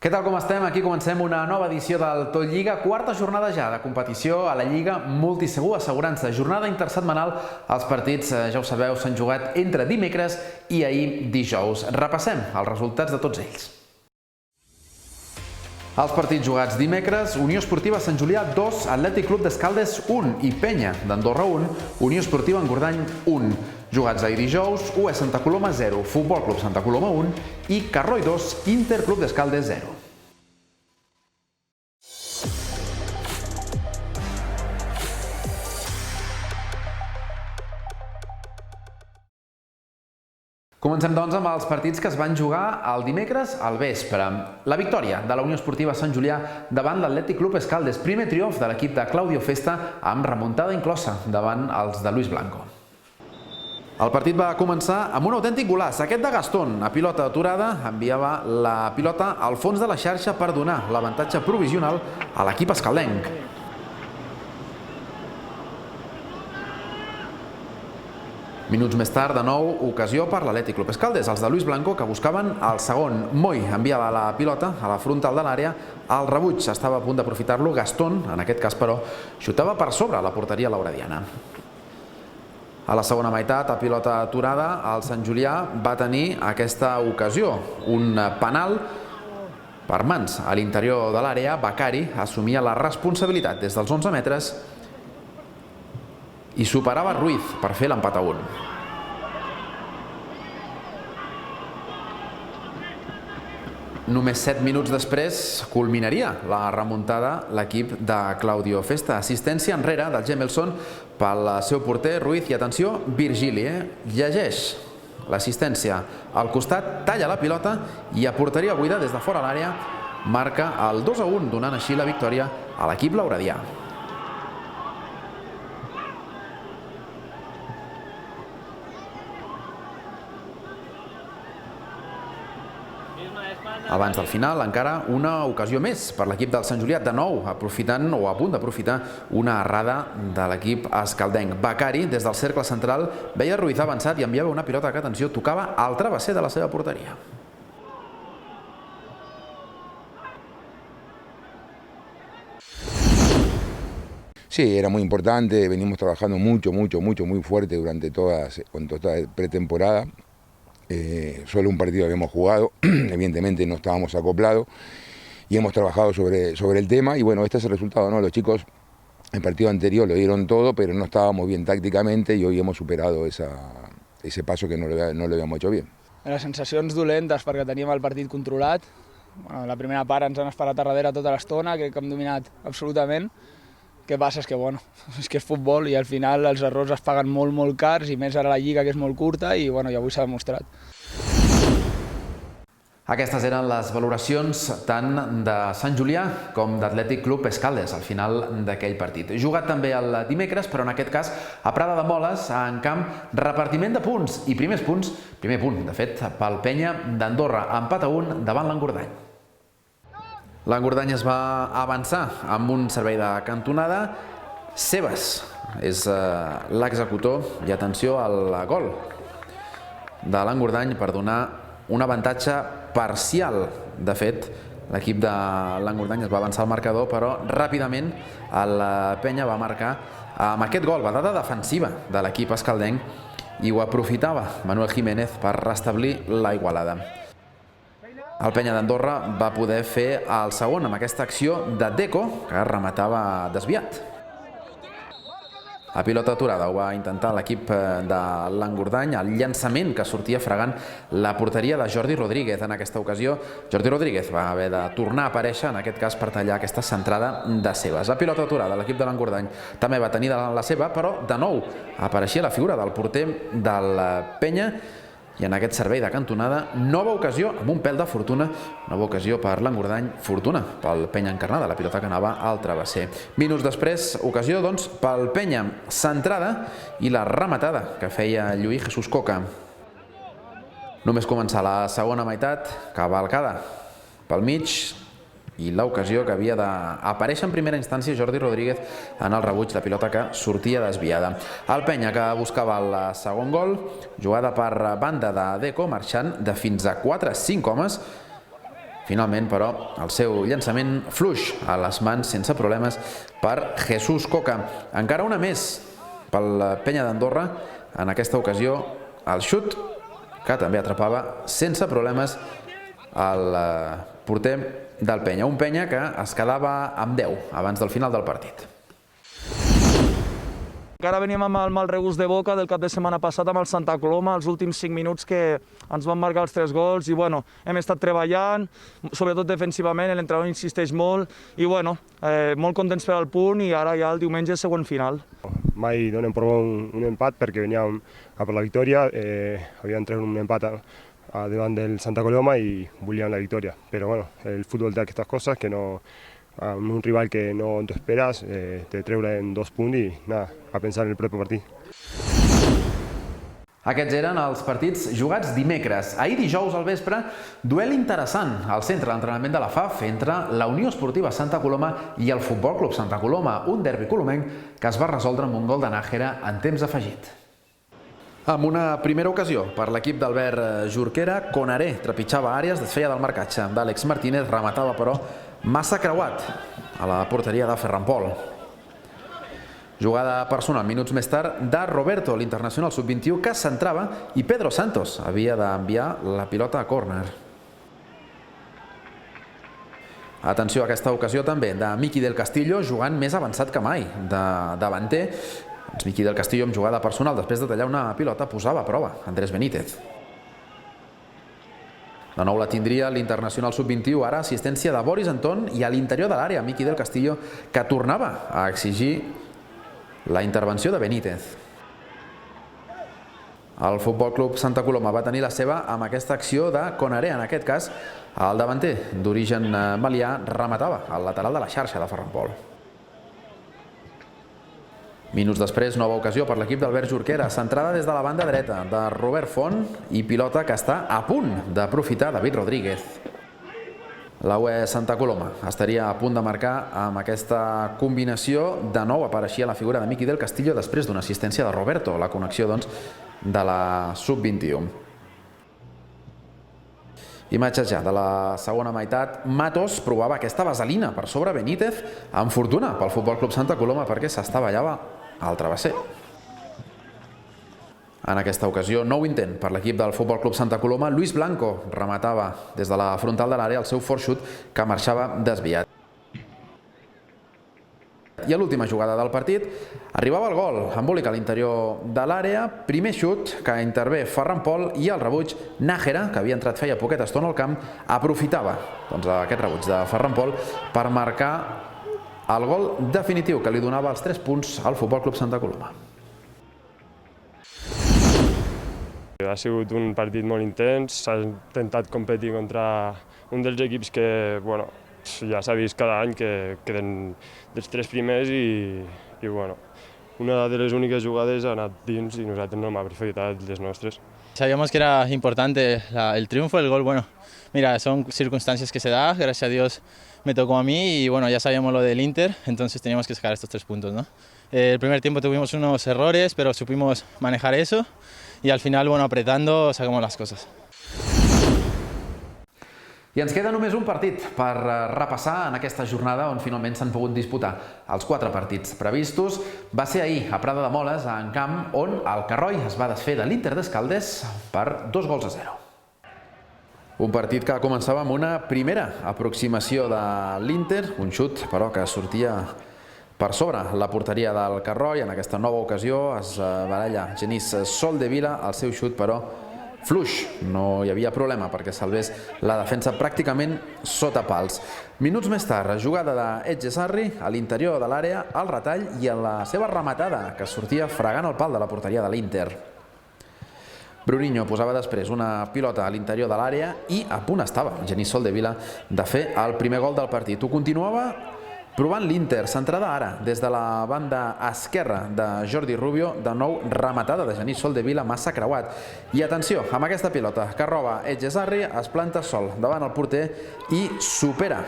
Què tal com estem? Aquí comencem una nova edició del Tot Lliga, quarta jornada ja de competició a la Lliga Multisegur Assegurança. Jornada intersetmanal, els partits, ja ho sabeu, s'han jugat entre dimecres i ahir dijous. Repassem els resultats de tots ells. Els partits jugats dimecres: Unió Esportiva Sant Julià 2, Atlètic Club d'Escaldes 1 i Penya d'Andorra 1, Unió Esportiva Engordany 1. Jugats ahir dijous: UE Santa Coloma 0, Futbol Club Santa Coloma 1 i Carroi 2, Inter Club d'Escaldes 0. Comencem doncs amb els partits que es van jugar el dimecres al vespre. La victòria de la Unió Esportiva Sant Julià davant l'Atlètic Club Escaldes. Primer triomf de l'equip de Claudio Festa amb remuntada inclosa davant els de Luis Blanco. El partit va començar amb un autèntic golaç. Aquest de Gastón, a pilota aturada, enviava la pilota al fons de la xarxa per donar l'avantatge provisional a l'equip escaldenc. Minuts més tard, de nou, ocasió per l'Atlètic Club Escaldes, els de Luis Blanco, que buscaven el segon. Moi enviava la pilota a la frontal de l'àrea, el rebuig estava a punt d'aprofitar-lo, Gastón, en aquest cas però, xutava per sobre la porteria laurediana. A la segona meitat, a pilota aturada, el Sant Julià va tenir aquesta ocasió, un penal per mans a l'interior de l'àrea. Becari assumia la responsabilitat des dels 11 metres i superava Ruiz per fer l'empat a 1. Només 7 minuts després culminaria la remuntada l'equip de Claudio Festa. Assistència enrere del Gemelson pel seu porter Ruiz i, atenció, Virgili llegeix l'assistència al costat, talla la pilota i a porteria buida des de fora l'àrea marca el 2-1, donant així la victòria a l'equip lauredià. Abans del final, encara una ocasió més per l'equip del Sant Julià, de nou aprofitant o a punt d'aprofitar una errada de l'equip escaldenc. Becari, des del cercle central, veia Ruiz avançat i enviava una pilota que, atenció, tocava al travesser de la seva porteria. Sí, era muy importante, venimos trabajando muy fuerte durante toda pretemporada. Solo un partido habíamos jugado, evidentemente no estábamos acoplados y hemos trabajado sobre el tema y bueno, este es el resultado, ¿no? Los chicos el partido anterior lo dieron todo, pero no estábamos bien tácticamente y hoy hemos superado ese paso que no lo habíamos hecho bien. Les sensacions dolentes perquè teníem el partit controlat. La primera part ens han esperat a darrere tota l'estona, crec que hem dominat absolutament. Què passa és que és futbol i al final els errors es paguen molt cars i més ara la Lliga, que és molt curta, i avui s'ha demostrat. Aquestes eren les valoracions tant de Sant Julià com d'Atlètic Club Escaldes al final d'aquell partit. Jugat també el dimecres, però en aquest cas a Prada de Moles, en camp, repartiment de punts i primer punt, de fet, pel Penya d'Andorra, empat a 1 davant l'Engordany. L'Engordany es va avançar amb un servei de cantonada. Sebas és l'executor i, atenció, al gol de l'Engordany per donar un avantatge parcial. De fet, l'equip de l'Engordany es va avançar al marcador, però ràpidament el Penya va marcar amb aquest gol, badada defensiva de l'equip escaldenc, i ho aprofitava Manuel Jiménez per restablir la igualada. El Penya d'Andorra va poder fer el segon amb aquesta acció de Deco, que rematava desviat. A pilota aturada ho va intentar l'equip de l'Engordany, el llançament que sortia fregant la porteria de Jordi Rodríguez. En aquesta ocasió, Jordi Rodríguez va haver de tornar a aparèixer, en aquest cas per tallar aquesta centrada de Sebas. A pilota aturada, l'equip de l'Engordany també va tenir la seva, però de nou apareixia la figura del porter del Penya. I en aquest servei de cantonada, nova ocasió amb un pèl de fortuna, nova ocasió per l'Engordany, fortuna pel Penya encarnada, la pilota que anava al travesser. Minuts després, ocasió doncs pel Penya, centrada i la rematada que feia Lluís Jesús Coca. Només començar la segona meitat, cavalcada pel mig, i l'ocasió que havia d'aparèixer en primera instància Jordi Rodríguez en el rebuig de pilota que sortia desviada. El Penya, que buscava el segon gol, jugada per banda de Deco, marxant de fins a 4-5 homes Finalment, però, el seu llançament fluix a les mans sense problemes per Jesús Coca. Encara una més pel Penya d'Andorra, en aquesta ocasió el xut que també atrapava sense problemes el porter del Penya. Un Penya que es quedava amb 10 abans del final del partit. Encara veníem amb el mal regust de boca del cap de setmana passat amb el Santa Coloma, els últims 5 minuts que ens van marcar els 3 gols i bueno, hem estat treballant, sobretot defensivament, l'entrenador insisteix molt i bueno, molt contents per al punt i ara ja el diumenge següent final. Mai donem per un empat perquè veníem a per la victòria, havíem tret un empat davant del Santa Coloma i volíem la victòria, però bueno, el futbol té aquestes coses que no... amb un rival que no t'ho esperes, te treuren 2 punts i nada, a pensar en el propi partit. Aquests eren els partits jugats dimecres. Ahir dijous al vespre, duel interessant al centre d'entrenament de la FAF entre la Unió Esportiva Santa Coloma i el Futbol Club Santa Coloma, un derbi colomenc que es va resoldre amb un gol de Nájera en temps afegit. Amb una primera ocasió per l'equip d'Albert Jorquera, Conaré trepitjava àrees, desfeia del marcatge d'Àlex Martínez, rematava però massa creuat a la porteria de Ferran Pol. Jugada personal minuts més tard de Roberto, l'internacional sub-21, que centrava i Pedro Santos havia d'enviar la pilota a córner. Atenció a aquesta ocasió també de Miki del Castillo, jugant més avançat que mai, de davanter. Miki del Castillo amb jugada personal, després de tallar una pilota, posava a prova Andrés Benítez. De nou la tindria l'internacional sub-21, ara assistència de Boris Anton i a l'interior de l'àrea Miki del Castillo, que tornava a exigir la intervenció de Benítez. El Futbol Club Santa Coloma va tenir la seva amb aquesta acció de Conaré, en aquest cas el davanter d'origen malià rematava al lateral de la xarxa de Ferran Pol. Minuts després, nova ocasió per l'equip d'Albert Jorquera, centrada des de la banda dreta de Robert Font i pilota que està a punt d'aprofitar David Rodríguez. La UE Santa Coloma estaria a punt de marcar amb aquesta combinació. De nou apareixia la figura de Miki del Castillo després d'una assistència de Roberto, la connexió doncs de la sub-21. Imatges ja de la segona meitat. Matos provava aquesta vaselina per sobre Benítez, amb fortuna pel Futbol Club Santa Coloma perquè s'estavellava al travesser. En aquesta ocasió, nou intent per l'equip del Futbol Club Santa Coloma. Luis Blanco rematava des de la frontal de l'àrea el seu fort xut que marxava desviat. I a l'última jugada del partit arribava el gol. Embolic a l'interior de l'àrea, primer xut que intervé Ferran Pol i el rebuig Nájera, que havia entrat feia poqueta estona al camp, aprofitava aquest rebuig de Ferran Pol per marcar el gol definitiu que li donava els 3 punts al Futbol Club Santa Coloma. Ha sigut un partit molt intens, s'ha intentat competir contra un dels equips que, bueno, ja s'ha vist cada any que queden dels 3 primers i bueno, una de les úniques jugades ha anat dins y nosaltres no hem aprofitat les nostres. Sabíamos que era importante el triunfo, el gol, bueno, mira, son circunstancias que se da, gracias a Dios me tocó a mí y bueno, ya sabíamos lo del Inter, entonces teníamos que sacar estos 3 puntos, ¿no? El primer tiempo tuvimos unos errores, pero supimos manejar eso y al final, bueno, apretando, sacamos las cosas. I ens queda només un partit per repassar en aquesta jornada on finalment s'han pogut disputar els 4 partits previstos. Va ser ahir a Prada de Moles, en camp, on el Carroi es va desfer de l'Inter d'Escaldes per 2-0. Un partit que començava amb una primera aproximació de l'Inter, un xut però que sortia per sobre la porteria del Carroi. En aquesta nova ocasió es baralla Genís Soldevila, el seu xut però fluix, no hi havia problema perquè salvés la defensa pràcticament sota pals. Minuts més tard, jugada d'Edgesarri a l'interior de l'àrea, al retall i a la seva rematada, que sortia fregant el pal de la porteria de l'Inter. Bruninho posava després una pilota a l'interior de l'àrea i a punt estava Genís Soldevila de fer el primer gol del partit. Ho continuava provant l'Inter, centrada ara des de la banda esquerra de Jordi Rubio, de nou rematada de Genís Soldevila, massa creuat. I atenció, amb aquesta pilota que roba Edgesarri, es planta sol davant el porter i supera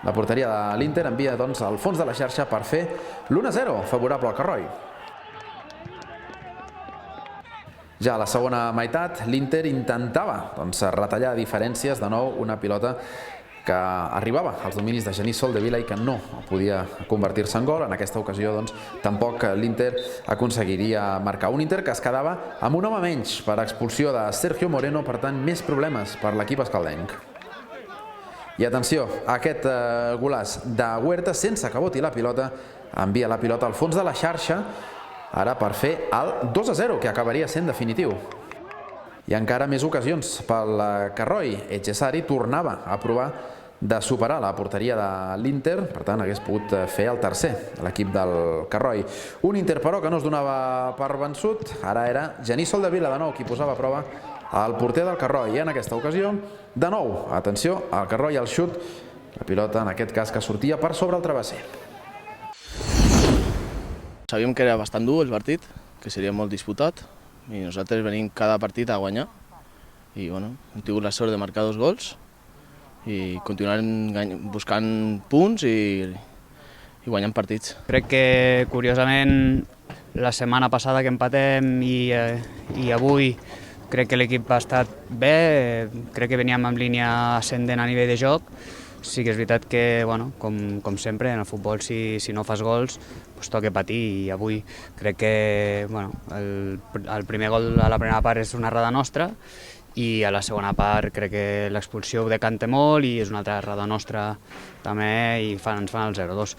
la porteria de l'Inter, envia doncs al fons de la xarxa per fer l'1-0 favorable al Carroi. Ja a la segona meitat, l'Inter intentava retallar diferències, de nou una pilota que arribava als dominis de Genís Soldevila i que no podia convertir-se en gol. En aquesta ocasió tampoc l'Inter aconseguiria marcar. Un Inter que es quedava amb un home menys per expulsió de Sergio Moreno, per tant més problemes per l'equip escaldenc. I atenció, aquest golaç de Huerta sense que boti la pilota, envia la pilota al fons de la xarxa, ara per fer el 2-0, que acabaria sent definitiu. I encara més ocasions pel Carroi. Echezari tornava a provar de superar la porteria de l'Inter, per tant hagués pogut fer el tercer l'equip del Carroi. Un Inter però que no es donava per vençut, ara era Genís Soldevila de nou qui posava a prova el porter del Carroi, i en aquesta ocasió de nou, atenció, el Carroi al xut, la pilota en aquest cas que sortia per sobre el travesser. Sabíem que era bastant dur el partit, que seria molt disputat, i nosaltres venim cada partit a guanyar. I bueno, hem tingut la sort de marcar 2 gols i continuarem buscant punts i guanyant partits. Crec que, curiosament, la setmana passada que empatem i avui crec que l'equip ha estat bé, crec que veníem en línia ascendent a nivell de joc. Sí que és veritat que, bueno, com sempre, en el futbol, si no fas gols, doncs toca patir, i avui crec que el primer gol a la primera part és una errada nostra, i a la segona part crec que l'expulsió ho decanta molt i és una altra errada nostra també, i ens fan el 0-2.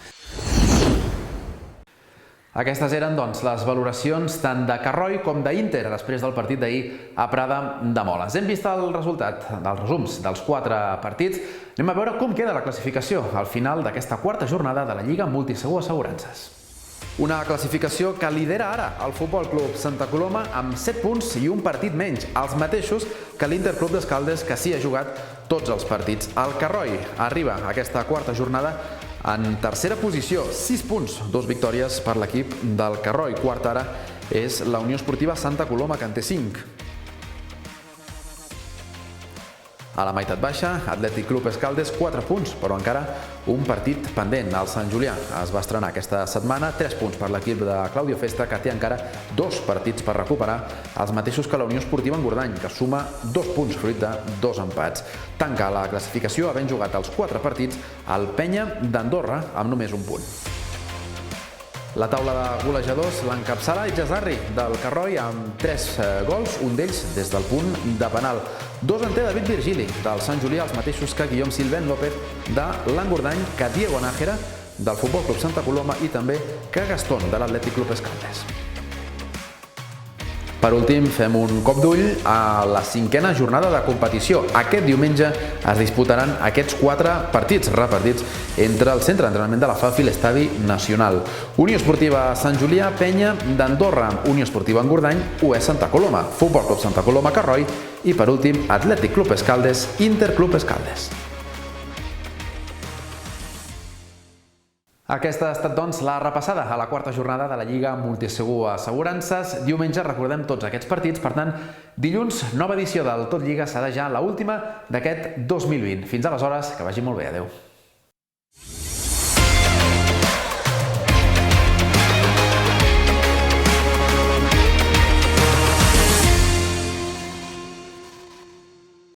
Aquestes eren, doncs, les valoracions tant de Carroi com d'Inter després del partit d'ahir a Prada de Moles. Hem vist el resultat dels resums dels 4 partits. Anem a veure com queda la classificació al final d'aquesta 4a jornada de la Lliga Multisegur Assegurances. Una classificació que lidera ara el Futbol Club Santa Coloma amb 7 punts i un partit menys, els mateixos que l'Inter Club d'Escaldes, que sí ha jugat tots els partits. El Carroi arriba a aquesta 4a jornada en tercera posició, 6 punts, 2 victòries per l'equip del Carroi. Quart ara és la Unió Esportiva Santa Coloma, que en té 5. A la meitat baixa, Atlètic Club Escaldes, 4 punts, però encara un partit pendent. El Sant Julià es va estrenar aquesta setmana, 3 punts per l'equip de Claudio Festa, que té encara 2 partits per recuperar, els mateixos que la Unió Esportiva Engordany, que suma 2 punts fruit de 2 empats. Tanca la classificació havent jugat els 4 partits el Penya d'Andorra amb només un punt. La taula de golejadors l'encapçala Echezari del Carroi amb 3 gols, un d'ells des del punt de penal. 2 en té David Virgili del Sant Julià, els mateixos que Guillaume Silvén López de l'Engordany, que Diego Nájera del Futbol Club Santa Coloma i també que Gastón de l'Atlètic Club Escaldes. Per últim, fem un cop d'ull a la 5a jornada de competició. Aquest diumenge es disputaran aquests 4 partits repartits entre el centre d'entrenament de la FAF i l'Estadi Nacional. Unió Esportiva Sant Julià, Penya d'Andorra, Unió Esportiva Engordany, UE Santa Coloma, Futbol Club Santa Coloma Carroi i, per últim, Atlètic Club Escaldes, Inter Club Escaldes. Aquesta ha estat, doncs, la repassada a la 4a jornada de la Lliga Multisegur Assegurances. Diumenge recordem tots aquests partits, per tant, dilluns, nova edició del Tot Lliga serà ja l'última d'aquest 2020. Fins aleshores, que vagi molt bé, adeu.